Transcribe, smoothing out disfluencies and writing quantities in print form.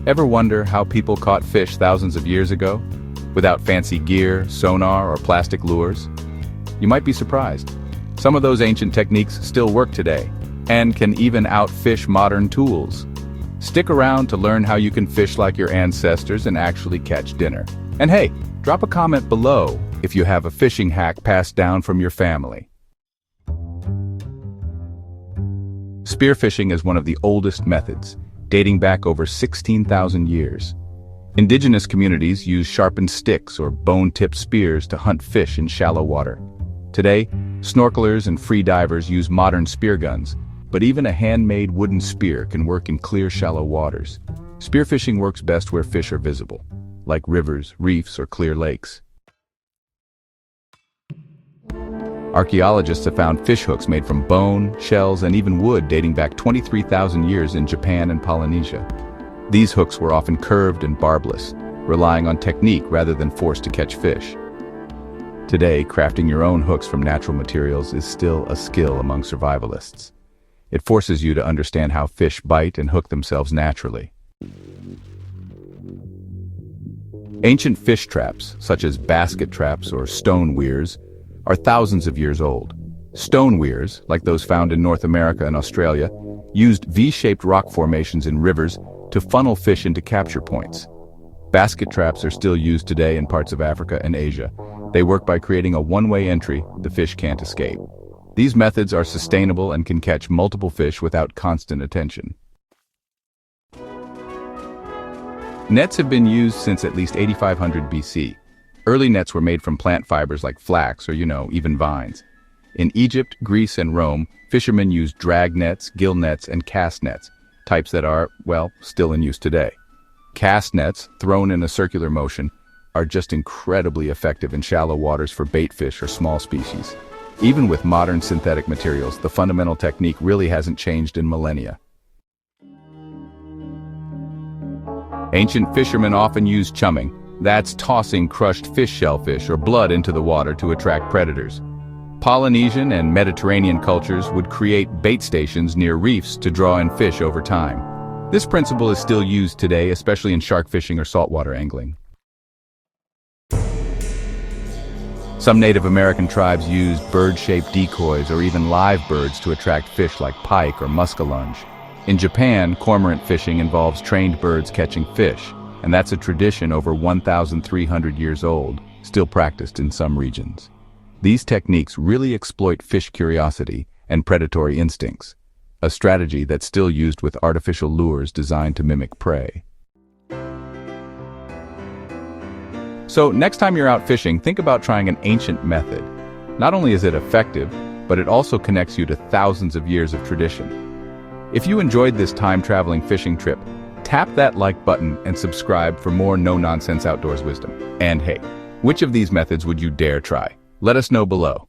Ever wonder how people caught fish thousands of years ago, without fancy gear, sonar, or plastic lures? You might be surprised. Some of those ancient techniques still work today, and can even outfish modern tools. Stick around to learn how you can fish like your ancestors and actually catch dinner. And hey, drop a comment below if you have a fishing hack passed down from your family. Spearfishing is one of the oldest methods, dating back over 16,000 years. Indigenous communities use sharpened sticks or bone-tipped spears to hunt fish in shallow water. Today, snorkelers and free divers use modern spear guns, but even a handmade wooden spear can work in clear, shallow waters. Spearfishing works best where fish are visible, like rivers, reefs, or clear lakes. Archaeologists have found fish hooks made from bone, shells, and even wood dating back 23,000 years in Japan and Polynesia. These hooks were often curved and barbless, relying on technique rather than force to catch fish. Today, crafting your own hooks from natural materials is still a skill among survivalists. It forces you to understand how fish bite and hook themselves naturally. Ancient fish traps, such as basket traps or stone weirs, are thousands of years old. Stone weirs, like those found in North America and Australia, used V-shaped rock formations in rivers to funnel fish into capture points. Basket traps are still used today in parts of Africa and Asia. They work by creating a one-way entry the fish can't escape. These methods are sustainable and can catch multiple fish without constant attention. Nets have been used since at least 8500 BC. Early nets were made from plant fibers like flax or, even vines. In Egypt, Greece, and Rome, fishermen used drag nets, gill nets, and cast nets, types that are, still in use today. Cast nets, thrown in a circular motion, are just incredibly effective in shallow waters for bait fish or small species. Even with modern synthetic materials, the fundamental technique really hasn't changed in millennia. Ancient fishermen often used chumming. That's tossing crushed fish shellfish or blood into the water to attract predators. Polynesian and Mediterranean cultures would create bait stations near reefs to draw in fish over time. This principle is still used today, especially in shark fishing or saltwater angling. Some Native American tribes used bird-shaped decoys or even live birds to attract fish like pike or muskellunge. In Japan, cormorant fishing involves trained birds catching fish, and that's a tradition over 1,300 years old, still practiced in some regions. These techniques really exploit fish curiosity and predatory instincts, a strategy that's still used with artificial lures designed to mimic prey. So next time you're out fishing, think about trying an ancient method. Not only is it effective, but it also connects you to thousands of years of tradition. If you enjoyed this time-traveling fishing trip, tap that like button and subscribe for more no-nonsense outdoors wisdom. And hey, which of these methods would you dare try? Let us know below.